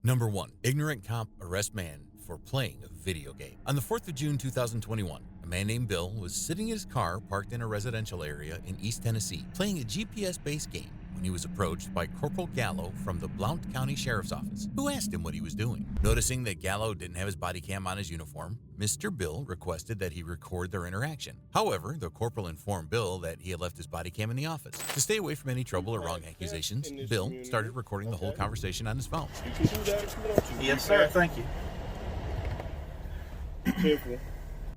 Number 1. Ignorant cop arrests man for playing a video game. On the 4th of June 2021, a man named Bill was sitting in his car parked in a residential area in East Tennessee playing a GPS-based game when he was approached by Corporal Gallo from the Blount County Sheriff's Office, who asked him what he was doing. Noticing that Gallo didn't have his body cam on his uniform, Mr. Bill requested that he record their interaction. However, the corporal informed Bill that he had left his body cam in the office. To stay away from any trouble or wrong accusations, Bill started recording the whole conversation on his phone. You can do that if you want to. Yes, sir. Thank you.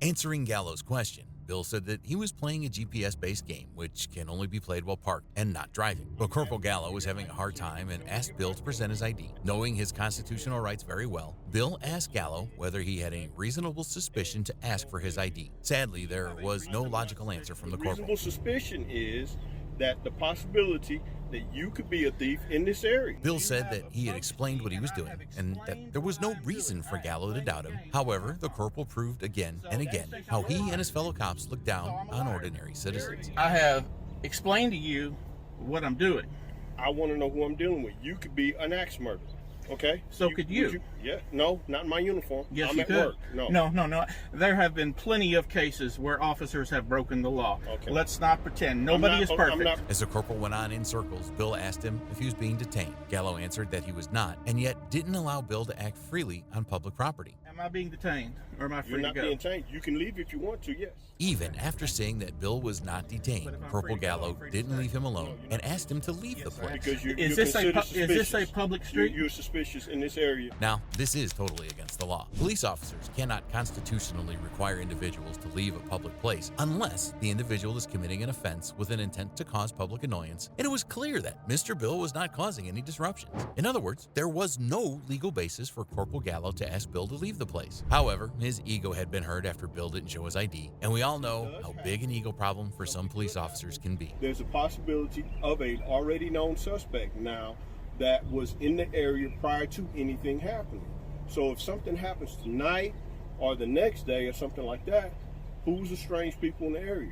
Answering Gallo's question, Bill said that he was playing a GPS-based game, which can only be played while parked and not driving. But Corporal Gallo was having a hard time and asked Bill to present his ID. Knowing his constitutional rights very well, Bill asked Gallo whether he had any reasonable suspicion to ask for his ID. Sadly, there was no logical answer from the corporal. Reasonable suspicion is that the possibility that you could be a thief in this area. Bill said that he had explained what he was doing and that there was no reason for Gallo to doubt him. However, the corporal proved again and again how he and his fellow cops look down on ordinary citizens. I have explained to you what I'm doing. I want to know who I'm dealing with. You could be an axe murderer. Okay? So could you? Yeah. No, not in my uniform. Yes, I'm you at could. work. No. No. There have been plenty of cases where officers have broken the law. Okay. Let's not pretend. Nobody is perfect. As the corporal went on in circles, Bill asked him if he was being detained. Gallo answered that he was not, and yet didn't allow Bill to act freely on public property. Am I being detained, or am I free You're not to go? being detained. You can leave if you want to, yes. Even after saying that Bill was not detained, Corporal Gallo didn't leave him alone and asked him to leave the place. Because you're Is this suspicious. a public street? You're suspicious in this area. Now, this is totally against the law. Police officers cannot constitutionally require individuals to leave a public place unless the individual is committing an offense with an intent to cause public annoyance, and it was clear that Mr. Bill was not causing any disruptions. In other words, there was no legal basis for Corporal Gallo to ask Bill to leave the place. However, his ego had been hurt after Bill didn't show his ID, and we all know how big an ego problem for some police officers can be. There's a possibility of a already known suspect now that was in the area prior to anything happening. So if something happens tonight or the next day or something like that, who's the strange people in the area?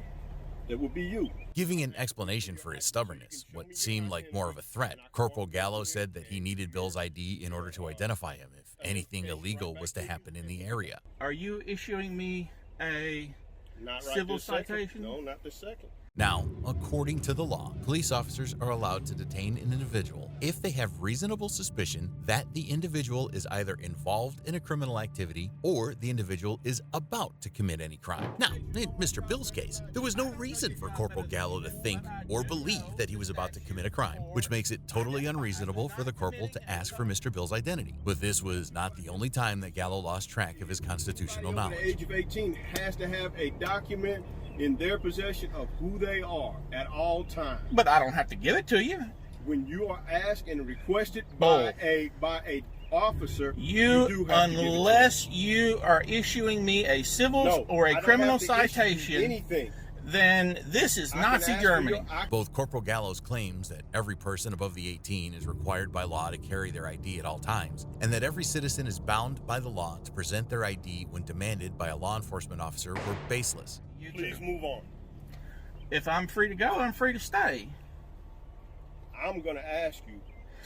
That would be you. Giving an explanation for his stubbornness, what seemed like more of a threat, Corporal Gallo said that he needed Bill's ID in order to identify him if anything illegal was to happen in the area. Are you issuing me a Not right civil this second. citation? No, not this second. Now, according to the law, police officers are allowed to detain an individual if they have reasonable suspicion that the individual is either involved in a criminal activity or the individual is about to commit any crime. Now, in Mr. Bill's case, there was no reason for Corporal Gallo to think or believe that he was about to commit a crime, which makes it totally unreasonable for the corporal to ask for Mr. Bill's identity. But this was not the only time that Gallo lost track of his constitutional Anybody over the age knowledge. of 18 has to have a document in their possession of who they are at all times. But I don't have to give it to you. When you are asked and requested by a officer, You, do have to give it to them. unless you are issuing me a civil No, or I a don't criminal have to issue you citation, anything. then this is I can Nazi ask for Germany. Both Corporal Gallo's claims that every person above the 18 is required by law to carry their ID at all times, and that every citizen is bound by the law to present their ID when demanded by a law enforcement officer were baseless. Please move on. If I'm free to go, I'm free to stay. I'm going to ask you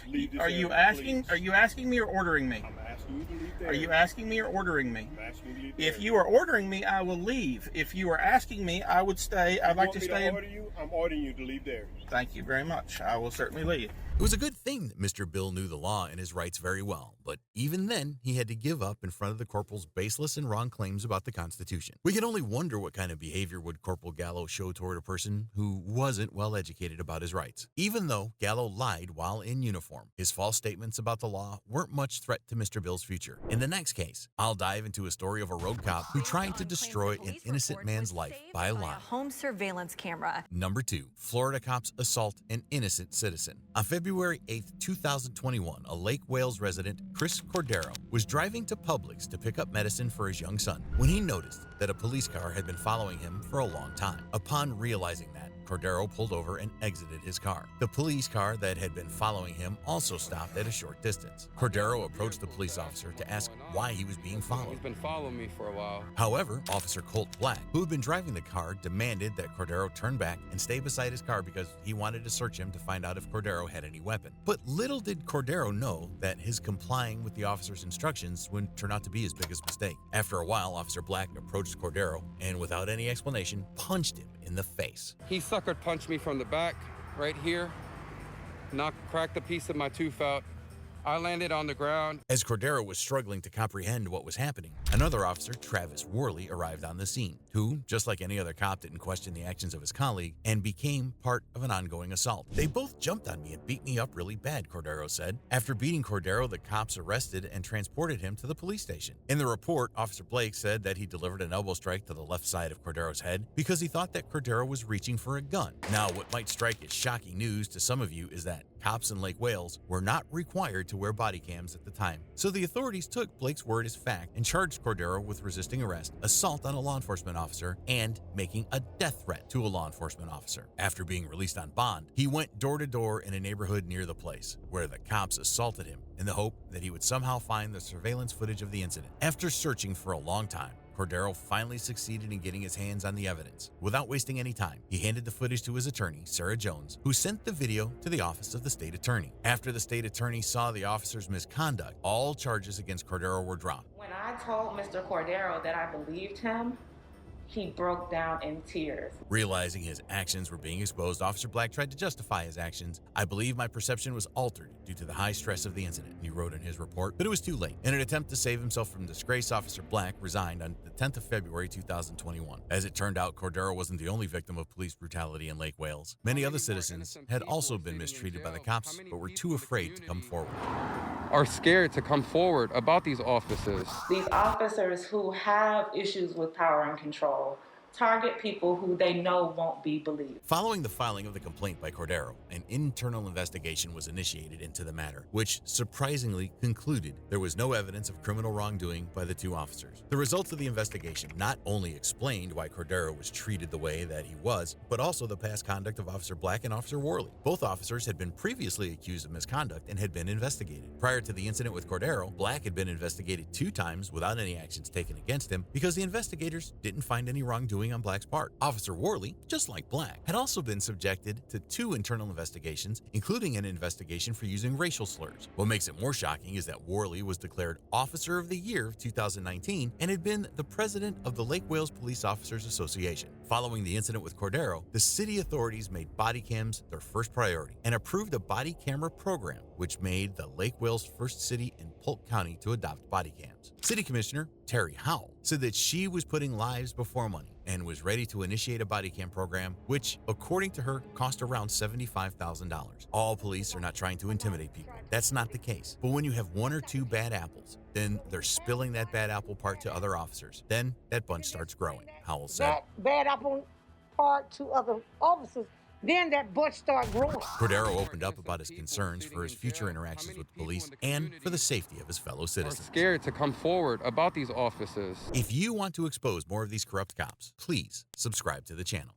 to leave this Are you area, asking? please. Are you asking me or ordering me? I'm asking you to leave the Are you area. asking me or ordering me? I'm asking you to leave the If area. you are ordering me, I will leave. If you are asking me, I would stay. I'd like to You want me stay. order you? I'm ordering you to leave the area. Thank you very much. I will certainly leave. It was a good thing that Mr. Bill knew the law and his rights very well, but even then, he had to give up in front of the corporal's baseless and wrong claims about the Constitution. We can only wonder what kind of behavior would Corporal Gallo show toward a person who wasn't well educated about his rights. Even though Gallo lied while in uniform, his false statements about the law weren't much threat to Mr. Bill's future. In the next case, I'll dive into a story of a road cop who tried to destroy an innocent man's life by a lie. Home surveillance camera. Number 2, Florida cops assault an innocent citizen. On February 8, 2021, a Lake Wales resident, Chris Cordero, was driving to Publix to pick up medicine for his young son when he noticed that a police car had been following him for a long time. Upon realizing that, Cordero pulled over and exited his car. The police car that had been following him also stopped at a short distance. Cordero approached the police officer to ask why he was being followed. He's been following me for a while. However, Officer Colt Black, who had been driving the car, demanded that Cordero turn back and stay beside his car because he wanted to search him to find out if Cordero had any weapon. But little did Cordero know that his complying with the officer's instructions would turn out to be his biggest mistake. After a while, Officer Black approached Cordero and, without any explanation, punched him in the face. He sucker punched me from the back, right here, cracked a piece of my tooth out. I landed on the ground. As Cordero was struggling to comprehend what was happening, another officer, Travis Worley, arrived on the scene, who, just like any other cop, didn't question the actions of his colleague and became part of an ongoing assault. They both jumped on me and beat me up really bad, Cordero said. After beating Cordero, the cops arrested and transported him to the police station. In the report, Officer Blake said that he delivered an elbow strike to the left side of Cordero's head because he thought that Cordero was reaching for a gun. Now, what might strike as shocking news to some of you is that cops in Lake Wales were not required to wear body cams at the time. So the authorities took Blake's word as fact and charged Cordero with resisting arrest, assault on a law enforcement officer, and making a death threat to a law enforcement officer. After being released on bond, he went door to door in a neighborhood near the place, where the cops assaulted him in the hope that he would somehow find the surveillance footage of the incident. After searching for a long time, Cordero finally succeeded in getting his hands on the evidence. Without wasting any time, he handed the footage to his attorney, Sarah Jones, who sent the video to the office of the state attorney. After the state attorney saw the officer's misconduct, all charges against Cordero were dropped. When I told Mr. Cordero that I believed him, he broke down in tears. Realizing his actions were being exposed, Officer Black tried to justify his actions. "I believe my perception was altered due to the high stress of the incident," he wrote in his report, but it was too late. In an attempt to save himself from disgrace, Officer Black resigned on the 10th of February 2021. As it turned out, Cordero wasn't the only victim of police brutality in Lake Wales. Many other citizens had also been mistreated by the cops, but were too afraid to come forward. Are scared to come forward about these officers. These officers who have issues with power and control target people who they know won't be believed. Following the filing of the complaint by Cordero, an internal investigation was initiated into the matter, which surprisingly concluded there was no evidence of criminal wrongdoing by the two officers. The results of the investigation not only explained why Cordero was treated the way that he was, but also the past conduct of Officer Black and Officer Worley. Both officers had been previously accused of misconduct and had been investigated. Prior to the incident with Cordero, Black had been investigated 2 times without any actions taken against him because the investigators didn't find any wrongdoing on Black's part. Officer Worley, just like Black, had also been subjected to 2 internal investigations, including an investigation for using racial slurs. What makes it more shocking is that Worley was declared Officer of the Year of 2019 and had been the president of the Lake Wales Police Officers Association. Following the incident with Cordero, the city authorities made body cams their first priority and approved a body camera program, which made the Lake Wales first city in Polk County to adopt body cams. City Commissioner Terry Howell said that she was putting lives before money and was ready to initiate a body cam program, which, according to her, cost around $75,000. All police are not trying to intimidate people. That's not the case. But when you have 1 or 2 bad apples, then they're spilling that bad apple part to other officers. Then that bunch starts growing, Howell said. That bad apple part to other officers, then that bunch start growing. Cordero opened up about his concerns for his future interactions with police and for the safety of his fellow Are citizens. scared to come forward about these officers. If you want to expose more of these corrupt cops, please subscribe to the channel.